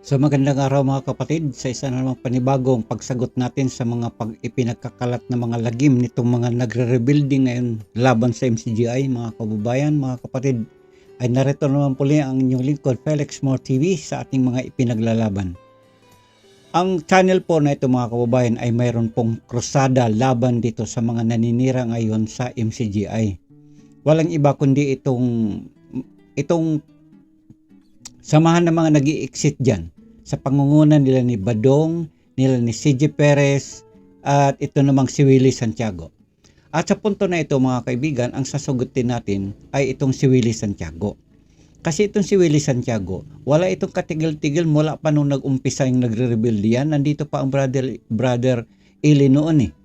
So magandang araw mga kapatid, sa isa na namang panibagong pagsagot natin sa mga ipinagkakalat na mga lagim nitong mga nagre-rebuilding ngayon laban sa MCGI. Mga kababayan, mga kapatid, ay narito naman puli ang inyong lingkod Felix More TV sa ating mga ipinaglalaban. Ang channel po na ito mga kababayan ay mayroon pong krusada laban dito sa mga naninira ngayon sa MCGI. Walang iba kundi itong samahan ng mga nag-i-exit dyan sa pangungunan nila ni Badong, nila ni CJ Perez, at ito namang si Willie Santiago. At sa punto na ito mga kaibigan, ang sasagutin natin ay itong si Willie Santiago. Kasi itong si Willie Santiago, wala itong katigil-tigil mula pa nung nag-umpisa yung nagre-rebuild yan. Nandito pa ang brother Eli noon eh.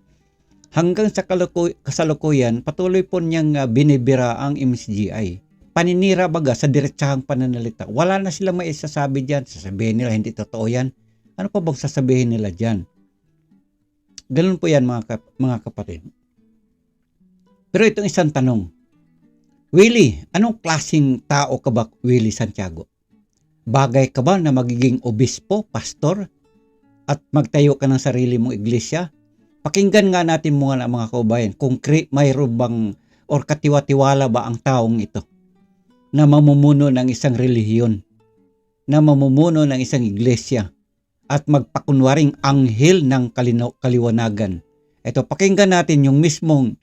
Hanggang sa kasalukuyan, patuloy po niyang binibira ang MCGI. Paninira baga sa diretsahang pananalita. Wala na silang maisasabi dyan. Sasabihin nila, hindi totoo yan. Ano pa bang sasabihin nila dyan? Ganun po yan mga kapatid. Pero itong isang tanong. Willie, anong klaseng tao ka ba, Willie Santiago? Bagay ka ba na magiging obispo, pastor? At magtayo ka ng sarili mong iglesia? Pakinggan nga natin muna mga kaubayan kung mayroon bang or katiwa-tiwala ba ang taong ito na mamumuno ng isang relihiyon, na mamumuno ng isang iglesia, at magpakunwaring anghel ng kaliwanagan. Ito, pakinggan natin yung mismong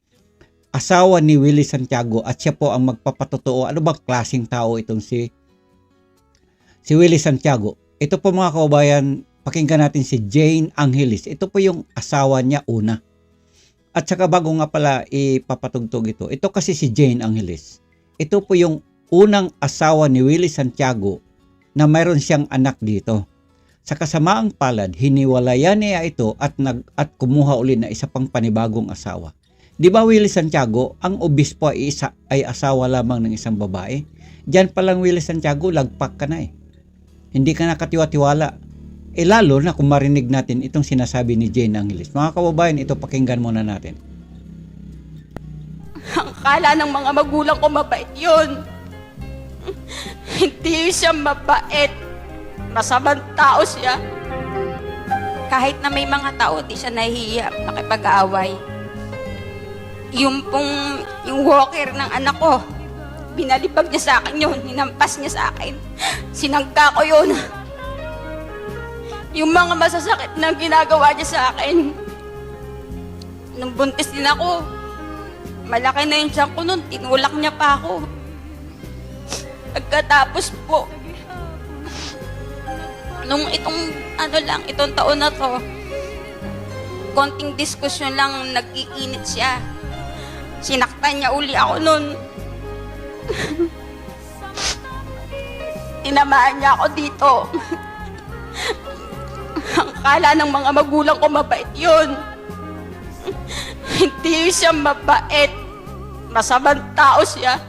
asawa ni Willie Santiago at siya po ang magpapatotoo. Ano bang klaseng tao itong si Willie Santiago? Ito po mga kaubayan, pakinggan natin si Jane Angelis. Ito po yung asawa niya una. At saka bago nga pala ipapatugtog ito, ito kasi si Jane Angelis. Ito po yung unang asawa ni Willie Santiago na mayroon siyang anak dito. Sa kasamaang palad, hiniwalayan niya ito at kumuha uli na isa pang panibagong asawa. Di ba Willie Santiago, ang obispo ay asawa lamang ng isang babae? Diyan pa lang Willie Santiago, lagpak ka na eh. Hindi ka nakatiwa-tiwala. Lalo na kung marinig natin itong sinasabi ni Jane Angelis. Mga kababayan, ito pakinggan muna natin. Ang kala ng mga magulang ko mabait yun. Hindi siya mabait. Masamang tao siya. Kahit na may mga tao, di siya nahihiya makipag-aaway. Yung walker ng anak ko, binalibag niya sa akin yun, hinampas niya sa akin. Sinangga ko yun. Yung mga masasakit na ginagawa niya sa akin. Nung buntis din ako, malaki na yung tiyan ko nun, tinulak niya pa ako. Pagkatapos po, nung itong taon na to, konting diskusyon lang, nag-iinit siya. Sinaktan niya uli ako nun. Tinamaan niya ako dito. Ang kala ng mga magulang ko mabait yun. Hindi siya mabait. Masamang tao siya.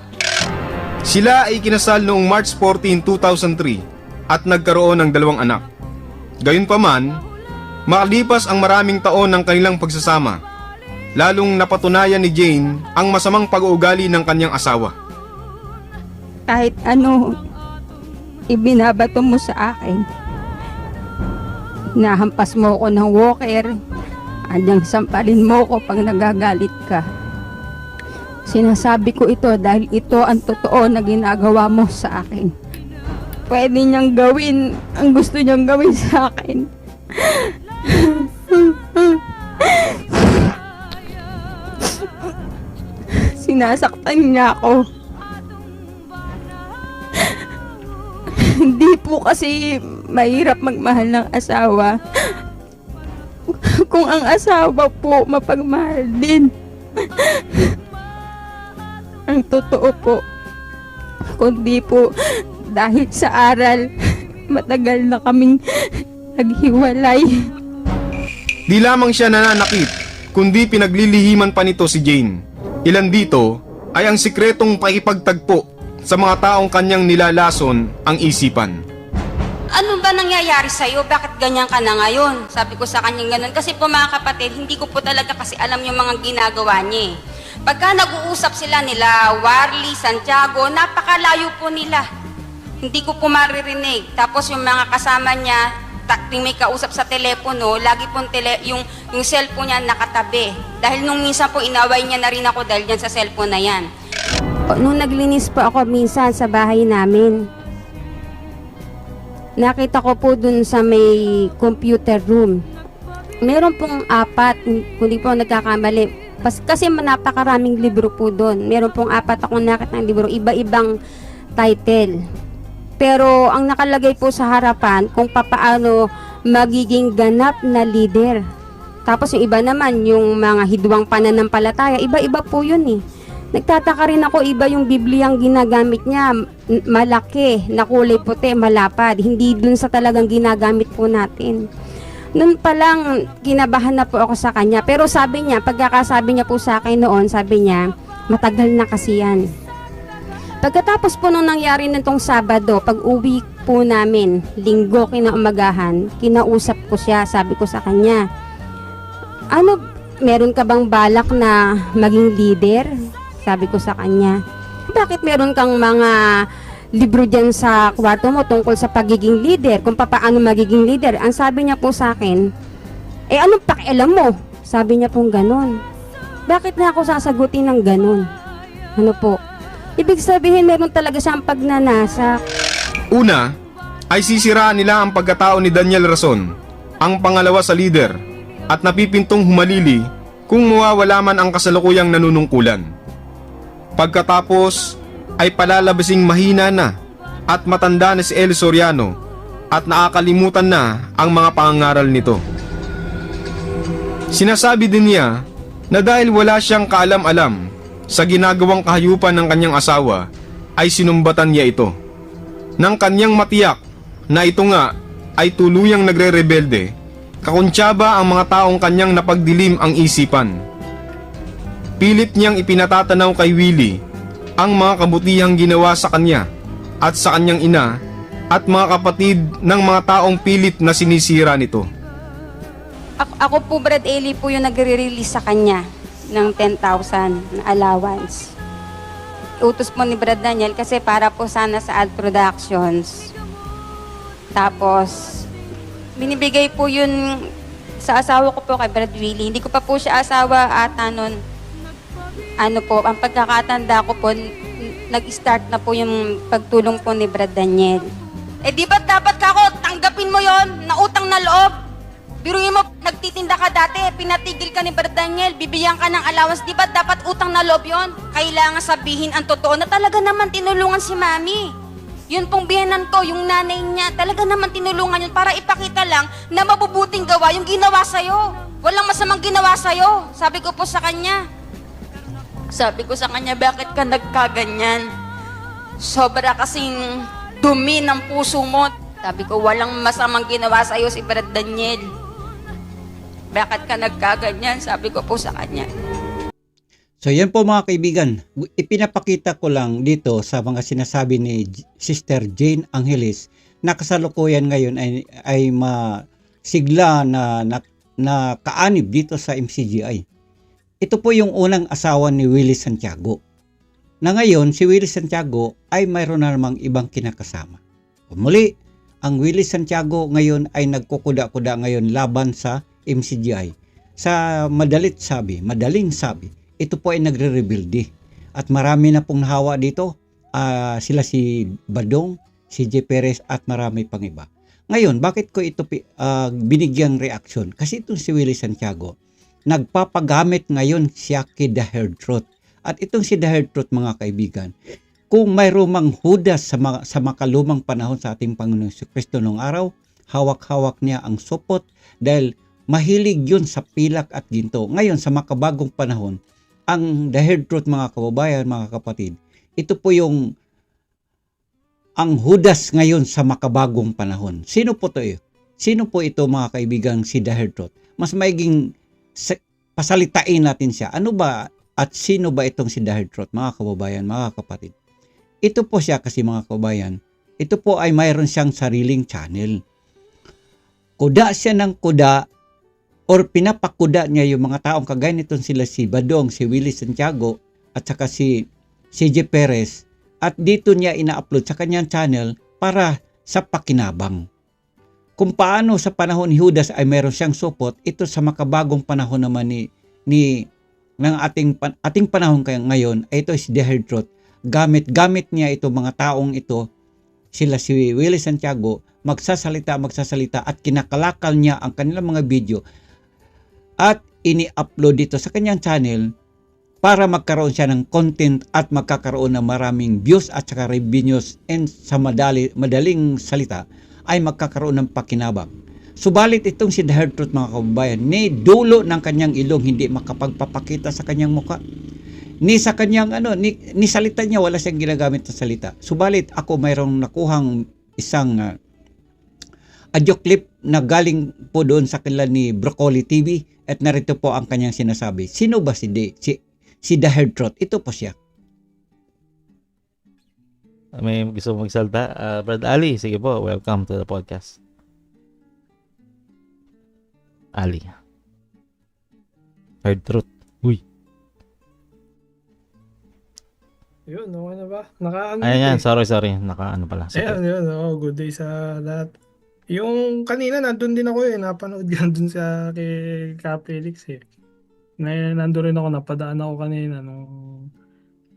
Sila ay kinasal noong March 14, 2003 at nagkaroon ng 2 anak. Gayunpaman, makalipas ang maraming taon ng kanilang pagsasama, lalong napatunayan ni Jane ang masamang pag-uugali ng kanyang asawa. Kahit ano ibinabato mo sa akin, nahampas mo ko ng walker, anyang sampalin mo ko pag nagagalit ka. Sinasabi ko ito dahil ito ang totoo na ginagawa mo sa akin. Pwede niyang gawin ang gusto niyang gawin sa akin. Sinasaktan niya ako. Hindi po kasi mahirap magmahal ng asawa. Kung ang asawa po mapagmahal din. Ang totoo po, kundi po dahil sa aral, matagal na kaming naghiwalay. Di lamang siya nananakit, kundi pinaglilihiman pa nito si Jane. Ilan dito ay ang sikretong pakipagtagpo sa mga taong kanyang nilalason ang isipan. Ano ba nangyayari sa'yo? Bakit ganyan ka na ngayon? Sabi ko sa kanya ganun. Kasi po mga kapatid, hindi ko po talaga kasi alam yung mga ginagawa niya eh. Pagka nag-uusap sila nila, Warlie, Santiago, napakalayo po nila. Hindi ko po maririnig. Tapos yung mga kasama niya, may kausap sa telepono, lagi pong yung cellphone niya nakatabi. Dahil nung minsan po inaway niya na rin ako dahil yan sa cellphone na yan. Nung naglinis po ako minsan sa bahay namin, nakita ko po dun sa may computer room. Meron pong 4, kung di po nagkakamali. Kasi napakaraming libro po doon. Meron pong 4 akong nakita ng libro, iba-ibang title. Pero ang nakalagay po sa harapan kung papaano magiging ganap na leader. Tapos yung iba naman, yung mga hidwang pananampalataya, iba-iba po yun eh. Nagtataka rin ako, iba yung Bibliyang ginagamit niya, malaki, na kulay puti, malapad. Hindi dun sa talagang ginagamit po natin. Noon pa lang, kinabahan na po ako sa kanya. Pero sabi niya, pagkakasabi niya po sa akin noon, sabi niya, matagal na kasi yan. Pagkatapos po nung nangyari nitong Sabado, pag uwi po namin, linggo kinaumagahan, kinausap ko siya, sabi ko sa kanya, ano, meron ka bang balak na maging leader? Sabi ko sa kanya, bakit meron kang mga libro dyan sa kwarto mo tungkol sa pagiging leader, kung paano magiging leader? Ang sabi niya po sa akin, anong pakialam mo? Sabi niya pong ganon. Bakit na ako sasagutin ng ganon? Ano po? Ibig sabihin, meron talaga siyang pagnanasa. Una, ay sisiraan nila ang pagkatao ni Daniel Rason, ang pangalawa sa leader, at napipintong humalili kung mawawala man ang kasalukuyang nanunungkulan. Pagkatapos, ay palalabasing mahina na at matanda na si El Soriano at nakakalimutan na ang mga pangangaral nito. Sinasabi din niya na dahil wala siyang kaalam-alam sa ginagawang kahayupan ng kanyang asawa, ay sinumbatan niya ito. Nang kanyang matiyak na ito nga ay tuluyang nagre-rebelde, kakuntsaba ang mga taong kanyang napagdilim ang isipan. Pilit niyang ipinatatanaw kay Willie ang mga kabutihang ginawa sa kanya at sa kanyang ina at mga kapatid ng mga taong pilit na sinisira nito. Ako po, Brad Eli po yung nagre-release sa kanya ng 10,000 na allowance. Utos po ni Brad Daniel kasi para po sana sa ad productions. Tapos, binibigay po yun sa asawa ko po kay Brad Willie. Hindi ko pa po siya asawa ata nun. Ano po, ang pagkakatanda ko po, nag-start na po yung pagtulong po ni Brad Daniel. Di ba dapat ka ako, tanggapin mo yon na utang na loob? Biruin mo, nagtitinda ka dati, pinatigil ka ni Brad Daniel, bibigyan ka ng allowance, di ba dapat utang na loob yon? Kailangan sabihin ang totoo na talaga naman tinulungan si Mami. Yun pong biyanan ko, yung nanay niya, talaga naman tinulungan yun para ipakita lang na mabubuting gawa yung ginawa sa'yo. Walang masamang ginawa sa'yo. Sabi ko po sa kanya, bakit ka nagkaganyan? Sobra kasing dumi ng puso mo. Sabi ko, walang masamang ginawa sa'yo si Brad Daniel. Bakit ka nagkaganyan? Sabi ko po sa kanya. So yan po mga kaibigan, ipinapakita ko lang dito sa mga sinasabi ni Sister Jane Angeles na kasalukuyan ngayon ay masigla na kaanib dito sa MCGI. Ito po yung unang asawa ni Willie Santiago. Na ngayon, si Willie Santiago ay mayroon na namang ibang kinakasama. Muli, ang Willie Santiago ngayon ay nagkukuda-kuda ngayon laban sa MCGI. Sa madaling sabi, ito po ay nagre-rebuildi. At marami na pong nahawa dito. Sila si Badong, si J. Perez at marami pang iba. Ngayon, bakit ko ito binigyang reaksyon? Kasi itong si Willie Santiago, nagpapagamit ngayon siya kay The Herd Truth. At itong si The Herd Truth, mga kaibigan, kung mayroong mang Judas sa makalumang panahon sa ating Panginoong Kristo nung araw, hawak-hawak niya ang supot dahil mahilig yun sa pilak at ginto. Ngayon, sa makabagong panahon, ang The Herd Truth, mga kababayan, mga kapatid, ito po yung ang Judas ngayon sa makabagong panahon. Sino po ito? Sino po ito, mga kaibigan, si The Herd Truth? Mas maiging pasalitain natin siya. Ano ba at sino ba itong si The Herd Truth, mga kababayan, mga kapatid? Ito po siya kasi, mga kababayan, ito po ay mayroon siyang sariling channel. Kuda siya ng kuda or pinapakuda niya yung mga taong kagaya nitong sila si Badong, si Willie Santiago at saka si J. Perez, at dito niya ina-upload sa kanyang channel para sa pakinabang. Kung paano sa panahon ni Judas ay meron siyang supot, ito sa makabagong panahon naman ng ating panahon ngayon, ay ito is the hard truth. Gamit niya ito mga taong ito, sila si Willie Santiago, magsasalita at kinakalakal niya ang kanilang mga video at ini-upload dito sa kanyang channel para magkaroon siya ng content at magkakaroon ng maraming views at saka revenues, and sa madaling salita ay magkakaroon ng pakinabang. Subalit itong si The Hard Truth, mga kababayan, ni dulo ng kanyang ilong hindi makapagpapakita sa kanyang muka. Ni sa kanyang ni salita niya wala siyang ginagamit na salita. Subalit ako mayroong nakuhang isang audio clip na galing po doon sa kanila ni Broccoli TV at narito po ang kanyang sinasabi. Sino ba si The Hard Truth? Ito po siya. May gusto mong magsalta? Brad Ali, sige po, welcome to the podcast. Ali. Hard Truth. Uy. Yun, okay na ba? Naka-ano Ayan, eh. sorry. Naka-ano pala. Sige. Ayan, yun. Oh, good day sa lahat. Yung kanina, nandun din ako eh. Napanood ko nandun sa kay Felix eh. Nandun rin ako, napadaan ako kanina nung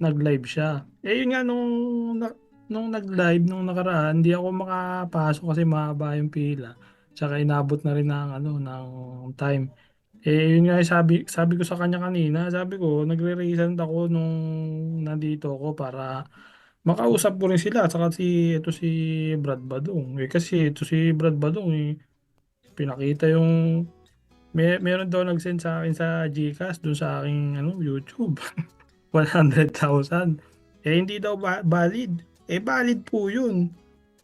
nag-live siya. Eh yun nga, nung nag-live, nung nakaraan, hindi ako makapasok kasi mahaba yung pila. Tsaka inabot na rin ng time. Eh yun nga, sabi ko sa kanya kanina, sabi ko, nagre-resend ako nung nandito ako para makausap ko rin sila. Saka ito si Brad Badong. Eh kasi ito si Brad Badong eh, pinakita yung meron daw nag-send sa akin sa GCash doon sa aking YouTube. 100,000. Eh hindi daw valid. Eh valid po yun.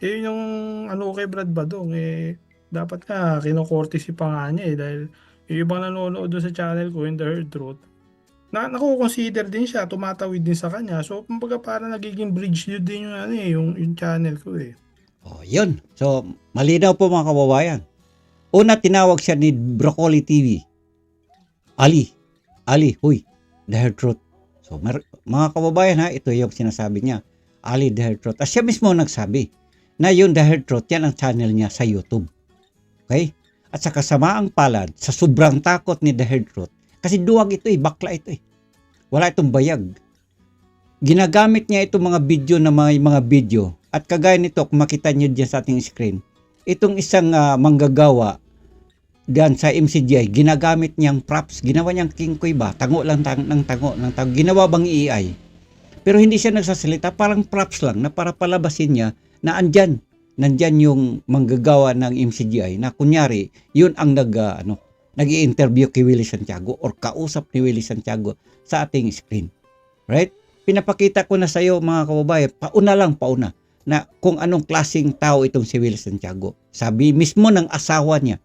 Eh yun yung kay Brad Badong eh dapat nga kino-courtesy pa nga niya eh dahil yung ibang nanonood doon sa channel ko in The Hard Truth nakukonsider din siya, tumatawid din sa kanya. So kumbaga parang nagiging bridge yun din yung channel ko eh. Oh, yun. So malinaw po mga kababayan. Una, tinawag siya ni Broccoli TV. Ali, huy, The Hard Truth. So, mga kababayan ha, ito yung sinasabi niya. Ali, The Hard Truth. At siya mismo nagsabi na yung The Hard Truth, yan ang channel niya sa YouTube. Okay? At sa kasamaang palad, sa sobrang takot ni The Hard Truth, kasi duwag ito bakla ito Wala itong bayag. Ginagamit niya itong mga video na may mga video. At kagaya nito, kung makita niyo dyan sa ating screen, itong isang manggagawa diyan sa MCGI, ginagamit niyang props, ginawa niyang kingkoy ba, tango lang ng tango, ginawa bang AI. Pero hindi siya nagsasalita, parang props lang na para palabasin niya na nandyan yung manggagawa ng MCGI na kunyari, yun ang nag-i-interview kay Willie Santiago or kausap ni Willie Santiago sa ating screen. Right? Pinapakita ko na sa iyo mga kababayan, pauna na kung anong klaseng tao itong si Willie Santiago. Sabi mismo ng asawa niya,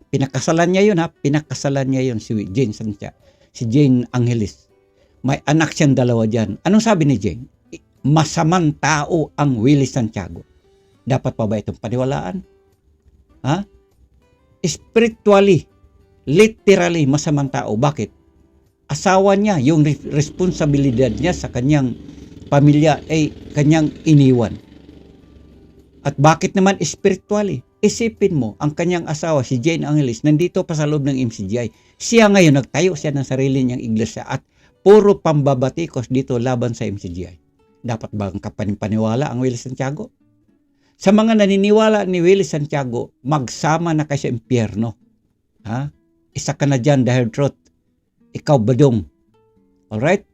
pinakasalan niya yun si Jane Santiago, si Jane Angeles. May anak siyang dalawa dyan. Anong sabi ni Jane? Masamang tao ang Willie Santiago. Dapat pa ba itong paniwalaan? Ha? Spiritually, literally masamang tao. Bakit? Asawa niya, yung responsibilidad niya sa kanyang pamilya ay kanyang iniwan. At bakit naman spiritually? Isipin mo, ang kanyang asawa, si Jane Angeles, nandito pa sa loob ng MCGI. Siya ngayon, nagtayo siya ng sarili niyang iglesia at puro pambabatikos dito laban sa MCGI. Dapat ba ang kapanipaniwala ang Willie Santiago? Sa mga naniniwala ni Willie Santiago, magsama na kayo sa impyerno. Ha? Isa ka na dyan, The Hard Truth. Ikaw, Badong. Alright?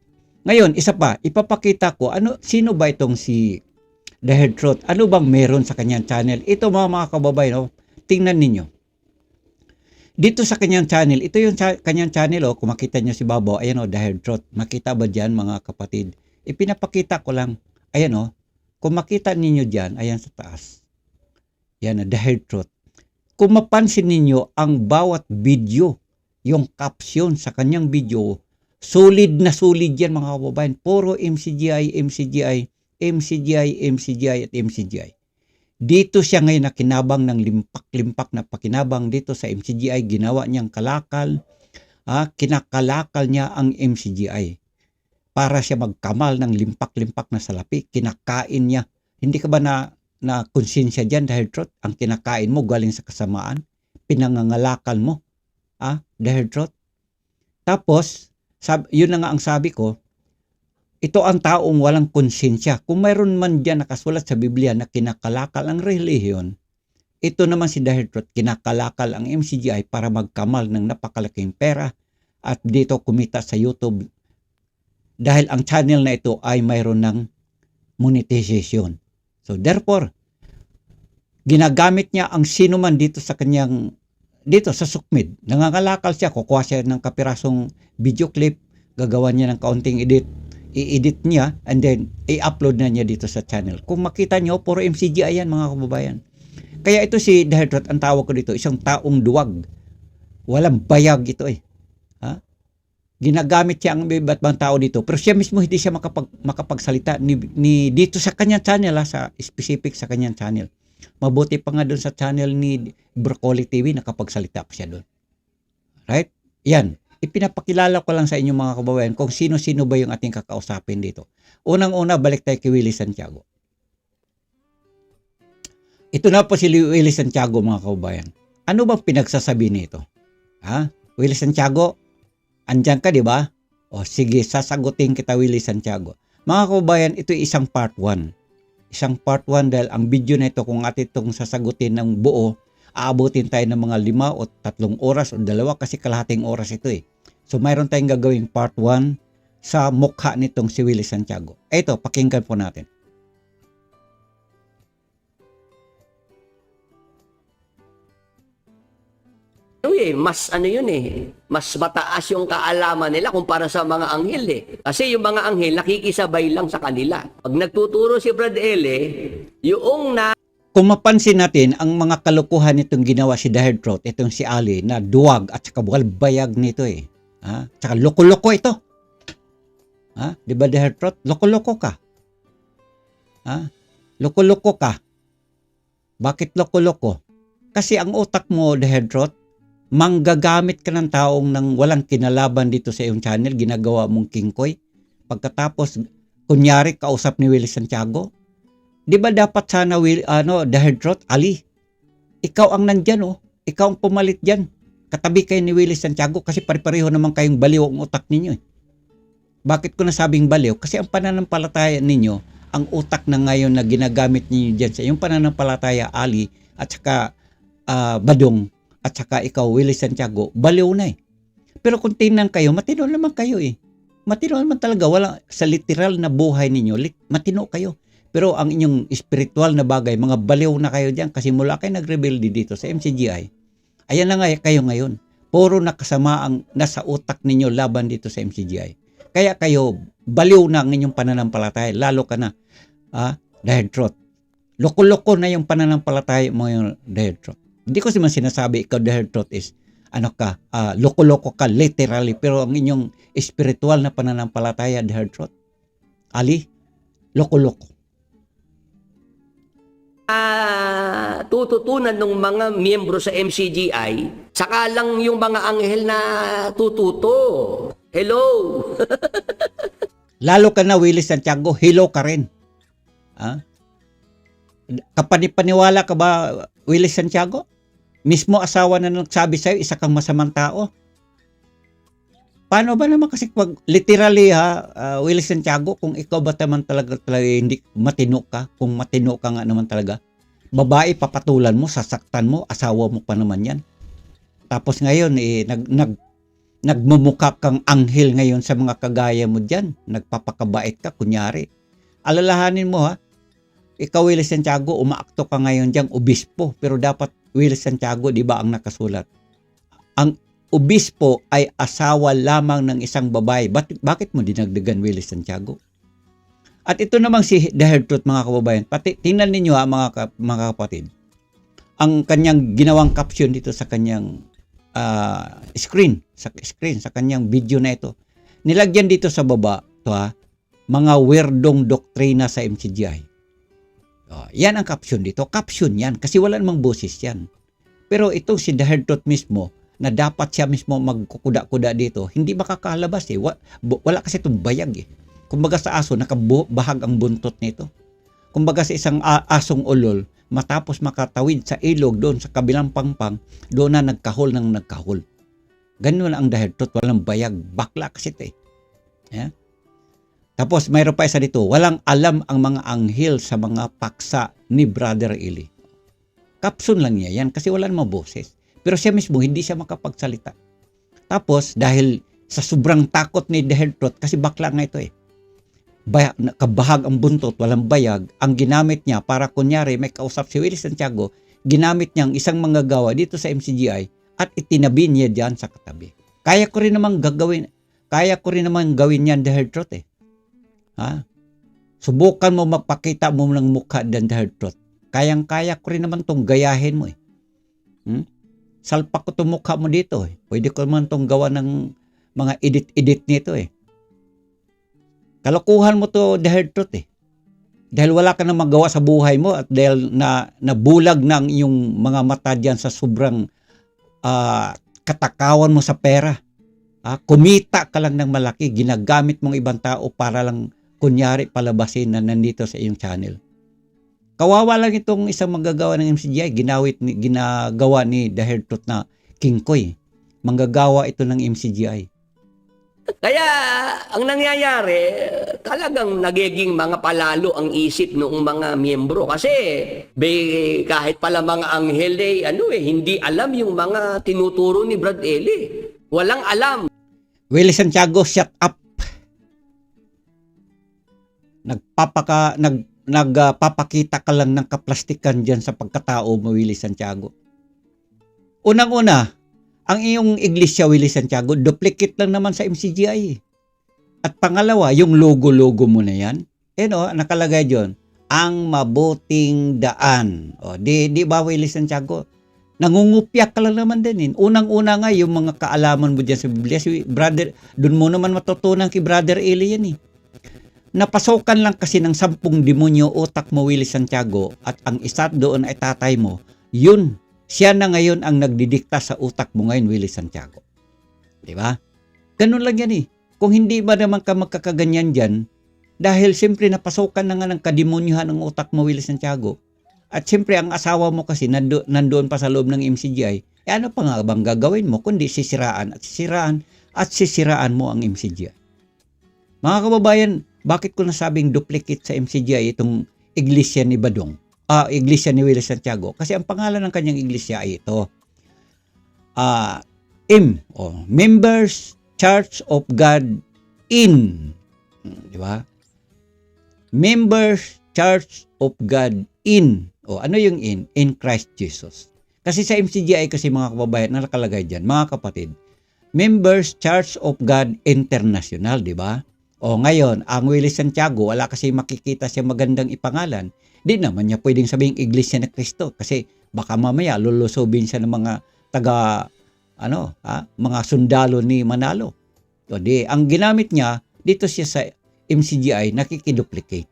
Ngayon, isa pa, ipapakita ko, sino ba itong si The Hard Truth? Ano bang meron sa kanyang channel? Ito mga kababayan, tingnan ninyo. Dito sa kanyang channel, ito yung kanyang channel, kung makita nyo si Babaw, ayan The Hard Truth. Makita ba dyan mga kapatid? Ipinapakita ko lang, ayan kung makita ninyo dyan, ayan sa taas. Yan The Hard Truth. Kung mapansin ninyo, ang bawat video, yung caption sa kanyang video, solid na solid yan mga kababayan. Puro MCGI at MCGI. Dito siya ngayon nakinabang ng limpak-limpak na pakinabang dito sa MCGI. Ginawa niyang kalakal. Kinakalakal niya ang MCGI. Para siya magkamal ng limpak-limpak na salapi. Kinakain niya. Hindi ka ba na konsensya dyan, the heart rot. Ang kinakain mo galing sa kasamaan. Pinangangalakal mo. The heart rot. Tapos, yun na nga ang sabi ko, ito ang taong walang konsensya. Kung mayroon man dyan nakasulat sa Biblia na kinakalakal ang relihiyon, ito naman si Dahertrot, kinakalakal ang MCGI para magkamal ng napakalaking pera at dito kumita sa YouTube dahil ang channel na ito ay mayroon ng monetization. So therefore, ginagamit niya ang sino man dito sa kanyang, dito sa Sukmid. Nangangalakal siya, kukuha siya ng kapirasong video clip, gagawa niya ng kaunting edit, i-edit niya and then i-upload na niya dito sa channel. Kung makita niyo, puro MCGI yan mga kababayan. Kaya ito si Dahertrot, ang tawag ko dito, isang taong duwag. Walang bayag ito eh. Ginagamit siya ang iba't ibang tao dito. Pero siya mismo hindi siya makapagsalita ni dito sa kanyang channel, sa specific sa kanyang channel. Mabuti pa nga doon sa channel ni Broccoli TV, nakapagsalita pa siya doon. Right? Yan. Ipinapakilala ko lang sa inyo mga kababayan kung sino-sino ba yung ating kakausapin dito. Unang-una, balik tayo kay Willie Santiago. Ito na po si Willie Santiago mga kababayan. Ano bang pinagsasabi nito? Willie Santiago, andyan ka, di ba? O sige, sasagutin kita Willie Santiago. Mga kababayan, ito isang part 1. Isang part 1 dahil ang video na ito kung atin itong sasagutin ng buo, aabutin tayo ng mga 5 o 3 oras o 2 kasi kalahating oras ito eh. So mayroon tayong gagawing part 1 sa mukha nitong si Willie Santiago. Ito, pakinggan po natin. Mas mas mataas yung kaalaman nila kumpara sa mga anghel eh. Kasi yung mga anghel nakikisabay lang sa kanila. Pag nagtuturo si Brad Ele, yung Kung mapansin natin, ang mga kalukuhan nitong ginawa si Dahertrot, itong si Ali, na duwag at saka bayag nito eh. Tsaka loko-loko ito. Di ba Dahertrot? Loko-loko ka. Loko-loko ka. Bakit loko-loko? Kasi ang utak mo, Dahertrot, manggagamit ka ng taong nang walang kinalaban dito sa iyong channel, ginagawa mong kingkoy. Pagkatapos, kunyari, kausap ni Willie Santiago, di ba dapat sana Dahertrot, Ali, ikaw ang nandyan ikaw ang pumalit dyan. Katabi kayo ni Willie Santiago kasi pare-pareho naman kayong baliw ang utak ninyo eh. Bakit ko nasabing baliw? Kasi ang pananampalataya ninyo, ang utak na ngayon na ginagamit ninyo dyan sa iyong pananampalataya, Ali, at saka Badong, at saka ikaw, Willie Santiago, baliw na eh. Pero kung tingnan kayo, matino naman kayo eh. Matino naman talaga. Wala, sa literal na buhay ninyo, matino kayo. Pero ang inyong spiritual na bagay, mga baliw na kayo dyan kasi mula kayo nag-rebelde dito sa MCGI. Ayan na nga kayo ngayon. Puro nakasama ang nasa utak ninyo laban dito sa MCGI. Kaya kayo, baliw na ang inyong pananampalataya. Lalo ka na, Dahertrot. Loko-loko na yung pananampalataya mo yung Dahertrot. Hindi ko naman sinasabi ikaw Dahertrot is loko-loko ka literally, pero ang inyong spiritual na pananampalataya Dahertrot, Ali, loko-loko. tututunan ng mga miyembro sa MCGI, saka lang yung mga anghel na tututo. Hello. Lalo ka na Willie Santiago, hello ka rin. Kapanipaniwala ka ba Willie Santiago? Mismo asawa na nagsabi sa'yo, isa kang masamang tao. Paano ba naman kasi pag literally Willie Santiago, kung ikaw ba naman talaga hindi matino ka, kung matino ka nga naman talaga, babae papatulan mo, sasaktan mo, asawa mo pa naman yan. Tapos ngayon, nagmumukha kang anghel ngayon sa mga kagaya mo dyan. Nagpapakabait ka, kunyari. Alalahanin mo ikaw Willie Santiago, umaakto ka ngayon dyan, obispo, pero dapat Willie Santiago, di ba ang nakasulat? Ang obispo ay asawa lamang ng isang babae. Bakit mo dinagdagan Willie Santiago? At ito namang si Dahertrot mga kababayan, pati tingnan ninyo mga kapatid, ang kanyang ginawang caption dito sa kanyang screen, sa kanyang video na ito. Nilagyan dito sa baba, mga weirdong doktrina sa MCGI. Yan ang caption dito. Caption yan kasi wala namang boses yan. Pero itong si Dahertrot mismo, na dapat siya mismo magkukuda-kuda dito, hindi makakalabas eh. Wala kasi itong bayag eh. Kumbaga sa aso, nakabahag ang buntot nito. kumbaga sa isang asong ulol, matapos makatawid sa ilog doon sa kabilang pangpang, doon na nagkahol ng nagkahol. Ganun lang ang the truth, walang bayag. Bakla kasi ito eh. Yeah? Tapos mayroon pa isa dito, walang alam ang mga anghel sa mga paksa ni Brother Eli. Kapsun lang niya yan kasi wala namang boses. Pero siya mismo hindi siya makapagsalita. Tapos dahil sa sobrang takot ni The Truth, kasi bakla nga ito eh. Kabahag ang buntot, walang bayag, ang ginamit niya para kunyari may kausap si Willie Santiago, ginamit niya ang isang manggagawa dito sa MCGI at itinabi niya diyan sa katabi. Kaya ko rin naman gawin yan The Truth eh. Ha? Subukan mo magpakita mo ng mukha ng The Truth. Kayang-kaya ko rin naman tong gayahin mo eh. Salpak ko itong mukha mo dito eh. Pwede ko naman tong gawa ng mga edit-edit nito eh. Kalokohan mo to The Truth eh. Dahil wala ka nang magawa sa buhay mo at dahil nabulag ng iyong mga mata diyan sa sobrang katakawan mo sa pera. Kumita ka lang ng malaki, ginagamit mong ibang tao para lang kunyari palabasin na nandito sa iyong channel. Kawawa lang itong isang manggagawa ng MCGI, ginagawa ni The Truth na King Koy. Manggagawa ito ng MCGI. Kaya ang nangyayari, talagang nagiging mga palalo ang isip noong mga miyembro kasi kahit pala mga anghel hindi alam yung mga tinuturo ni Brad Eli. Walang alam. Willie Santiago, shut up. Nagpapakita ka lang ng kaplastikan diyan sa pagkatao mo, Willie Santiago. Unang-una, ang iyong iglesia, Willie Santiago, duplicate lang naman sa MCGI. At pangalawa, yung logo-logo mo na yan, nakalagay diyon, ang mabuting daan. Di ba, Willie Santiago? Nangungupya ka lang naman din. Unang-una nga, yung mga kaalaman mo diyan sa Biblia, doon mo naman matutunan kay Brother Eli yan eh. Napasokan lang kasi ng 10 demonyo utak mo, Willie Santiago, at ang isa doon ay tatay mo, yun. Siya na ngayon ang nagdidikta sa utak mo ngayon, Willie Santiago. Di ba? Ganun lang yan eh. Kung hindi ba naman ka magkakaganyan dyan, dahil siyempre napasokan na nga ng kademonyohan ng utak mo, Willie Santiago. At siyempre ang asawa mo kasi nandoon pa sa loob ng MCGI, ano pa nga bang gagawin mo kundi sisiraan mo ang MCGI. Mga kababayan, bakit ko nasabing duplicate sa MCGI itong iglesia ni Badong? Iglesia ni Willie Santiago. Kasi ang pangalan ng kanyang iglesia ay ito. Members Church of God in. Di ba? Members Church of God in. Ano yung in? In Christ Jesus. Kasi sa MCGI kasi mga kababayan, nakalagay dyan, mga kapatid, Members Church of God International, di ba? Ngayon, ang Willie Santiago, wala kasi makikita siya magandang ipangalan. Di naman niya pwedeng sabing Iglesia ni Cristo kasi baka mamaya lulusobin siya ng mga mga sundalo ni Manalo. Ang ginamit niya, dito siya sa MCGI, nakikiduplicate.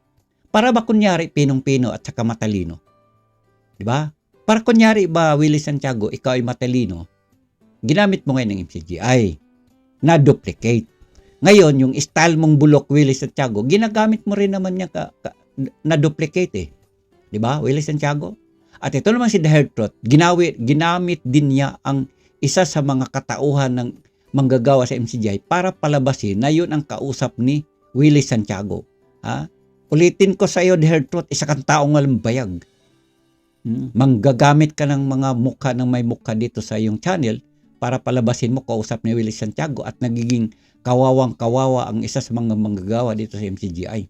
Para ba kunyari pinong-pino at saka matalino? Diba? Para kunyari ba, Willie Santiago, ikaw ay matalino, ginamit mo ngayon ng MCGI, na-duplicate. Ngayon, yung style mong bulok, Willie Santiago, ginagamit mo rin naman niya na-duplicate eh. Diba, Willie Santiago? At ito naman si The Truth, ginamit din niya ang isa sa mga katauhan ng manggagawa sa MCGI para palabasin na yun ang kausap ni Willie Santiago. Ulitin ko sa iyo, The Truth, isa kang taong walang bayag. Manggagamit ka ng mga mukha ng may mukha dito sa iyong channel para palabasin mo kausap ni Willie Santiago at nagiging kawawang-kawawa ang isa sa mga manggagawa dito sa MCGI.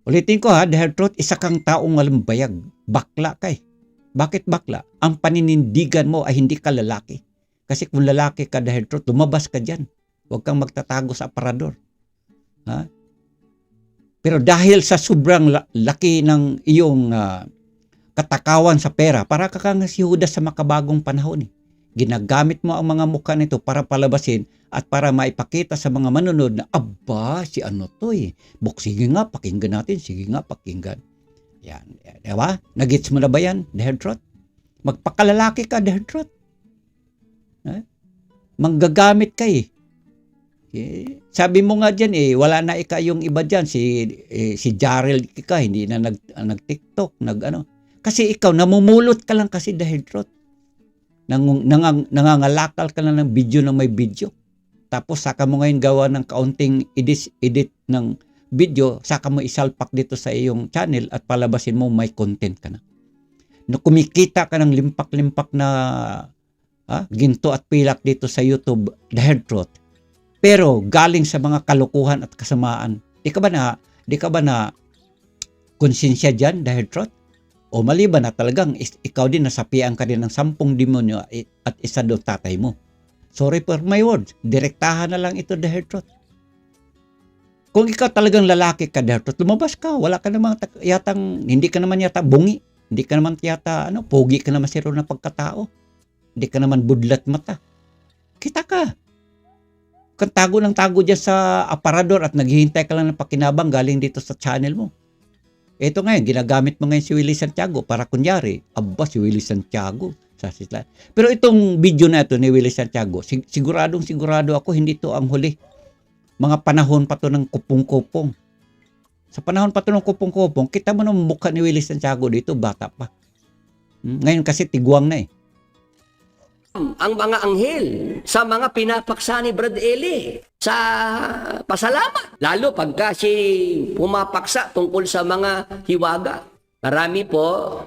Ulitin ko The Truth, isa kang taong walang bayag. Bakla ka eh. Bakit bakla? Ang paninindigan mo ay hindi ka lalaki. Kasi kung lalaki ka, The Truth, lumabas ka dyan. Huwag kang magtatago sa aparador. Pero dahil sa sobrang laki ng iyong katakawan sa pera, para ka kang si Judas sa makabagong panahon eh. Ginagamit mo ang mga mukha nito para palabasin at para maipakita sa mga manunod na, aba, si ano to eh. Sige nga, pakinggan natin. Sige nga, pakinggan. Yan. Diba? Nagets mo na ba yan, The Truth? Magpakalalaki ka, The Truth. Manggagamit ka eh. Sabi mo nga dyan wala na yung iba dyan, si Jarrell hindi na nag-TikTok, Kasi ikaw, namumulot ka lang kasi dahil trot. Nangangalakal ka lang ng video na may video. Tapos saka mo ngayon gawa ng kaunting edit ng video, saka mo isalpak dito sa iyong channel at palabasin mo may content ka na. No, kumikita ka ng limpak-limpak na ginto at pilak dito sa YouTube dahil trot. Pero galing sa mga kalukuhan at kasamaan. Di ka ba na konsensya dyan dahil trot? O maliban na talagang ikaw din nasapian ka din ng 10 demonyo at isa doon tatay mo. Sorry for my words. Direktahan na lang ito dahil trot. Kung ikaw talagang lalaki ka dahil trot, lumabas ka. Wala ka namang hindi ka naman yata bungi. Hindi ka naman yata, pogi ka naman siro na pagkatao. Hindi ka naman budlat mata. Kita ka. Kung tago ng tago dyan sa aparador at naghihintay ka lang ng pakinabang galing dito sa channel mo. Ito ngayon, ginagamit mo ngayon si Willie Santiago para kunyari, si Willie Santiago. Pero itong video na ito ni Willie Santiago, sigurado ako hindi to ang huli. Mga panahon pa to ng kupong-kupong. Sa panahon pa to ng kupong-kupong, kita mo ng mukha ni Willie Santiago dito, bata pa. Ngayon kasi tigwang na ang mga anghel sa mga pinapaksa ni Brad Eli sa pasalamat. Lalo pagka si pumapaksa tungkol sa mga hiwaga. Marami po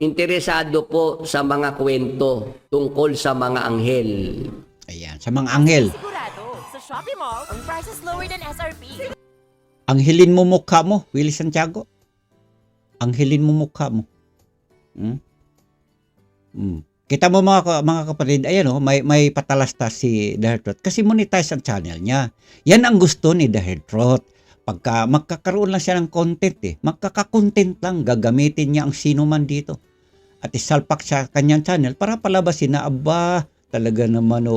interesado po sa mga kwento tungkol sa mga anghel. Ayan, sa mga anghel. Sigurado, sa Shopee Mall, ang prices lower than SRP. Anghilin mo mukha mo, Willie Santiago. Anghilin mo mukha mo. Kita mo mga kapatid, ayan may patalastas si Dahertrot kasi monetize ang channel niya. Yan ang gusto ni Dahertrot. Pagka magkakaroon lang siya ng content magkaka-content lang, gagamitin niya ang sino man dito. At isalpak sa kanyang channel para palabasin na talaga naman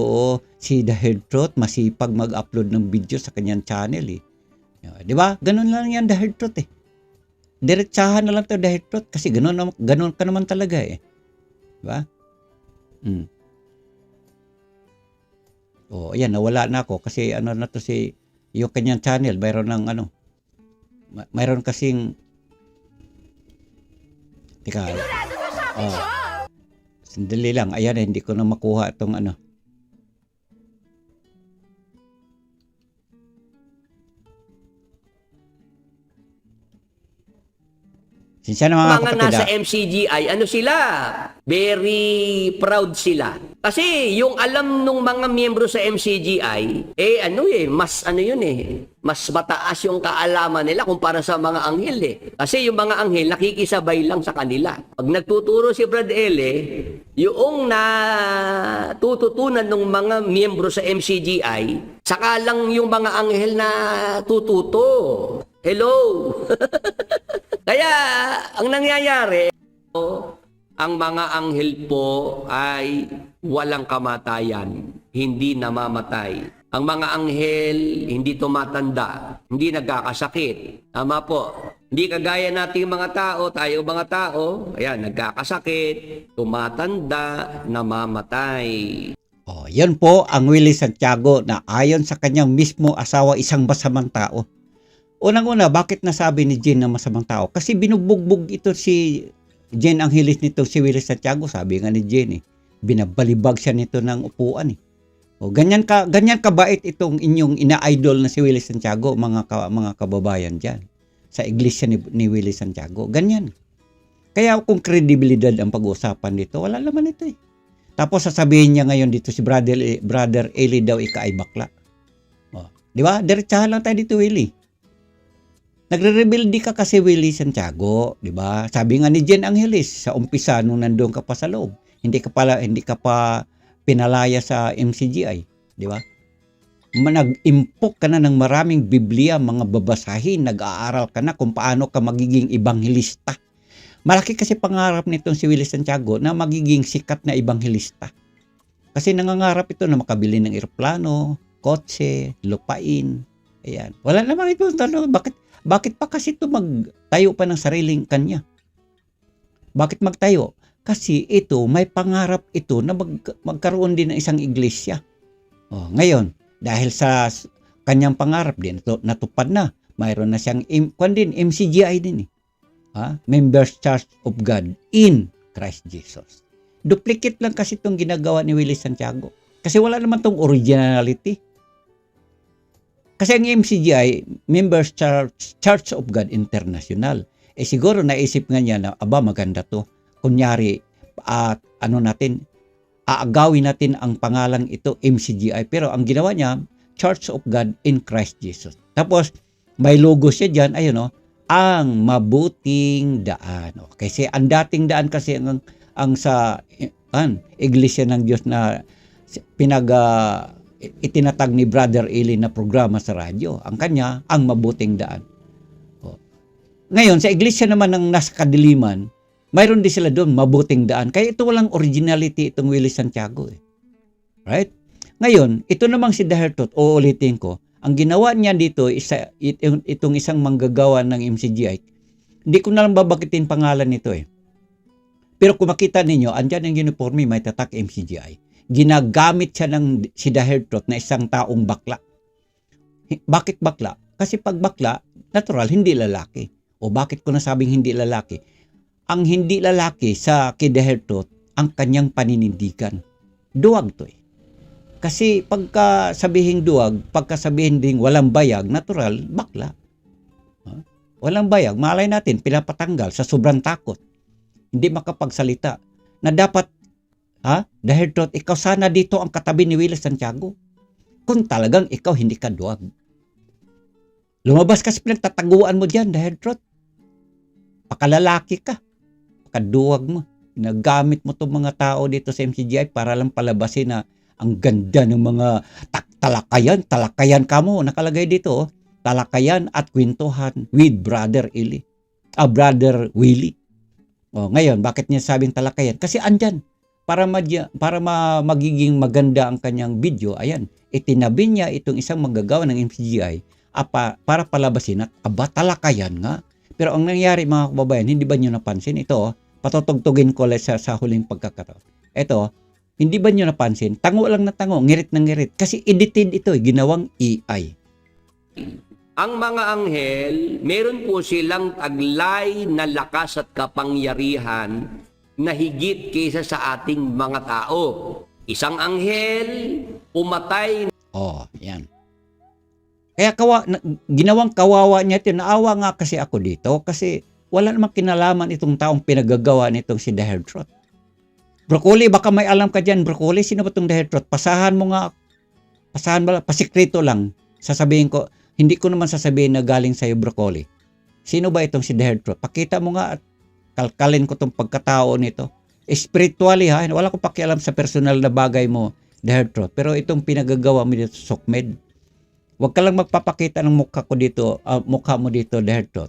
si Dahertrot masipag mag-upload ng video sa kanyang channel Di ba? Ganun lang yan Dahertrot Diretsahan na lang to Dahertrot kasi ganun ka naman talaga Di ba? Ayan, nawala na ako kasi na to yung kanyang channel, mayroon ng mayroon kasing sandali lang, ayan hindi ko na makuha itong Sinsya na mga kapatid, nasa MCGI, sila? Very proud sila. Kasi yung alam nung mga miyembro sa MCGI, mas mataas yung kaalaman nila kumpara sa mga anghel Kasi yung mga anghel nakikisabay lang sa kanila. Pag nagtuturo si Brad Ele, yung natututunan ng mga miyembro sa MCGI, saka lang yung mga anghel na tututo. Hello! Kaya, ang nangyayari, ang mga anghel po ay walang kamatayan, hindi namamatay. Ang mga anghel hindi tumatanda, hindi nagkakasakit. Tama po. Hindi kagaya nating mga tao, tayo mga tao, ayan, nagkakasakit, tumatanda, namamatay. Yan po ang Willie Santiago na ayon sa kanyang mismo asawa isang masamang tao. Unang-una, bakit nasabi ni Jen na masamang tao? Kasi binubugbog ito si Jen Angeles nito si Willie Santiago, sabi nga ni Jen binabalibag siya nito ng upuan ganyan kabait itong inyong ina-idol na si Willie Santiago, mga kababayan diyan sa iglesia ni Willie Santiago. Ganyan. Kaya kung kredibilidad ang pag-uusapan dito, wala naman ito Tapos sasabihin niya ngayon dito si brother Eli daw ay bakla. Di ba? Diretsahan lang tayo dito, Willie. Nagre-rebelde ka kasi Willie Santiago, 'di ba? Sabi nga ni Jen Angeles sa umpisa nung nandoon ka pa sa loob, hindi ka pa pinalaya sa MCGI, 'di ba? Nag-impok ka na ng maraming Biblia, mga babasahin, nag-aaral ka na kung paano ka magiging ebanghelista. Malaki kasi pangarap nitong si Willie Santiago na magiging sikat na ebanghelista. Kasi nangangarap ito na makabili ng eroplano, kotse, lupain. Ayan. Wala naman ito bakit pa kasi ito magtayo pa ng sariling kanya? Bakit magtayo? Kasi ito, may pangarap ito na magkaroon din ng isang iglesia. Ngayon, dahil sa kanyang pangarap din natupad na. Mayroon na siyang MCGI din Members Church of God in Christ Jesus. Duplicate lang kasi itong ginagawa ni Willie Santiago. Kasi wala naman itong originality. Kasi ang MCGI, Members Church of God International, siguro naisip nga niya na, maganda to. Kunyari, aagawin natin ang pangalang ito, MCGI. Pero ang ginawa niya, Church of God in Christ Jesus. Tapos, may logo siya dyan, ang mabuting daan. Kasi ang dating daan kasi ang sa Iglesia ng Diyos na itinatag ni Brother Eli na programa sa radyo. Ang kanya, ang mabuting daan. Ngayon, sa iglesia naman ng nasa kadiliman, mayroon din sila doon, mabuting daan. Kaya ito walang originality itong Willie Santiago. Right? Ngayon, ito namang si Dahertot, uulitin ko, ang ginawa niya dito, itong isang manggagawa ng MCGI, hindi ko na lang babakitin pangalan nito Pero kung makita ninyo, andyan ang uniforme, may tatak MCGI. Ginagamit siya ng si Dahertot na isang taong bakla. Bakit bakla? Kasi pag bakla, natural, hindi lalaki. O bakit ko nasabing hindi lalaki? Ang hindi lalaki sa kay Dahertot, ang kanyang paninindigan. Duwag to Kasi pagka sabihing duwag, pagka sabihin ding walang bayag, natural, bakla. Walang bayag, malay natin, pinapatanggal sa sobrang takot. Hindi makapagsalita. Na dapat, Dahertot, ikaw sana dito ang katabi ni Willie Santiago. Kung talagang ikaw hindi ka duwag. Lumabas kasi pinagtataguan mo dyan, Dahertot. Pakalalaki ka. Pakaduwag mo. Nagamit mo itong mga tao dito sa MCGI para lang palabasin na ang ganda ng mga talakayan ka mo. Nakalagay dito, talakayan at kwentuhan with Brother Eli. Brother Willie. Ngayon, bakit niya sabing talakayan? Kasi andyan. Para magiging maganda ang kanyang video, ayan, itinabi niya itong isang manggagawa ng MCGI para palabasin at talakayan nga. Pero ang nangyari mga kababayan, hindi ba niyo napansin? Ito, patutugtugin ko sa huling pagkakataon. Ito, hindi ba niyo napansin? Tango lang na tango, ngirit na ngirit. Kasi edited ito, ginawang AI. Ang mga anghel, meron po silang taglay na lakas at kapangyarihan na higit kaysa sa ating mga tao. Isang anghel, pumatay. Yan. Kaya ginawang kawawa niya ito. Naawa nga kasi ako dito kasi wala namang kinalaman itong taong pinagagawa nitong si Dahertot. Broccoli, baka may alam ka dyan, Broccoli. Sino ba itong Dahertot? Pasahan mo nga. Pasikreto lang. Sasabihin ko, hindi ko naman sasabihin na galing sa'yo, Broccoli. Sino ba itong si Dahertot? Pakita mo nga at kalkalin ko itong pagkatao nito. Spiritually wala ko pakialam sa personal na bagay mo, Dahertot. Pero itong pinagagawa mo dito, Sokmed. Huwag ka lang magpapakita ng mukha mo dito, Dahertot.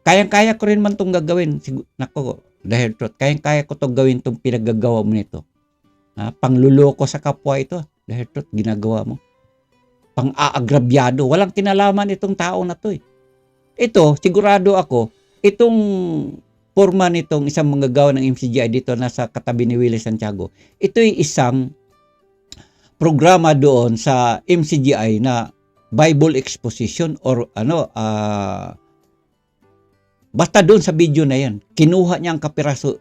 Kayang-kaya ko rin man itong gagawin. Nako, Dahertot, kayang-kaya ko itong gawin itong pinagagawa mo nito. Pangluloko sa kapwa ito, Dahertot, ginagawa mo. Pang-aagrabyado. Walang kinalaman itong tao na to Ito, sigurado ako, itong forma nitong isang manggagawa ng MCGI dito nasa katabi ni Willie Santiago, ito'y isang programa doon sa MCGI na Bible exposition or basta doon sa video na yan, kinuha niya ang kapiraso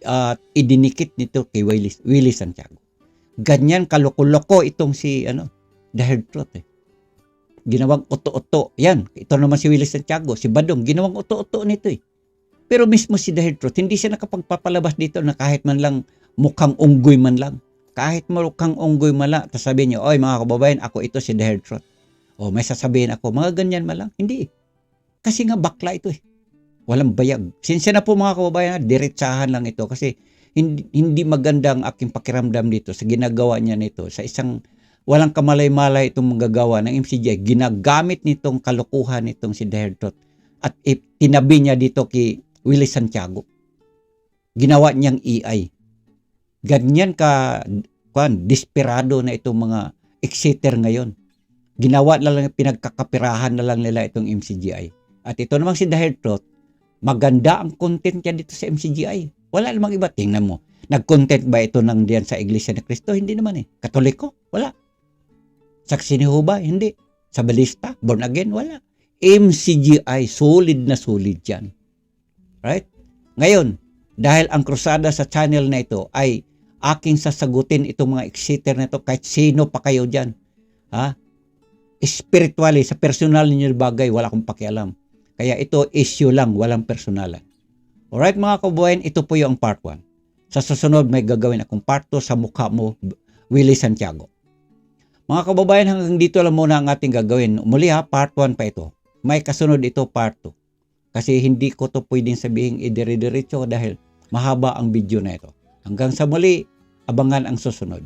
at idinikit nito kay Willie Santiago. Ganyan kaloko-loko itong si Dahertot Ginawang uto-uto. Yan, ito naman si Willie Santiago, si Badong, ginawang uto-uto nito Pero mismo si Dahertot, hindi siya nakapagpapalabas dito na kahit man lang mukhang unggoy man lang. Kahit mukhang unggoy man lang, tapos sabihin niyo, oy mga kababayan, ako ito si Dahertot. May sasabihin ako, mga ganyan man lang. Hindi Kasi nga bakla ito Walang bayag. Sinsya na po mga kababayan, diretsahan lang ito kasi hindi maganda ang aking pakiramdam dito sa ginagawa niya nito. Sa isang walang kamalay-malay itong manggagawa ng MCGI, ginagamit nitong kalukuhan nitong si Dahertot at tinabi niya dito kay Willie Santiago. Ginawa niyang AI. Ganyan desperado na itong mga exeter ngayon. Ginawa na lang, pinagkakapirahan na lang nila itong MCGI. At ito namang si Dahertot, maganda ang content niya dito sa MCGI. Wala namang iba. Tingnan mo, nag-content ba ito diyan sa Iglesia ni Cristo? Hindi naman Katoliko? Wala. Saksi ni Jehovah? Hindi. Sa balista? Born again? Wala. MCGI, solid na solid yan. Right? Ngayon, dahil ang krusada sa channel na ito ay aking sasagutin itong mga exeter na ito kahit sino pa kayo dyan. Ha? Spiritually, sa personal ninyo bagay, wala akong pakialam. Kaya ito issue lang, walang personalan. Alright mga kababayan, ito po yung part 1. Sa susunod, may gagawin akong part 2 sa mukha mo, Willie Santiago. Mga kababayan, hanggang dito lang muna ang ating gagawin. Muli ha, part 1 pa ito. May kasunod ito, part 2. Kasi hindi ko to pwedeng sabihin idire-diretso dahil mahaba ang video na ito. Hanggang sa muli, abangan ang susunod.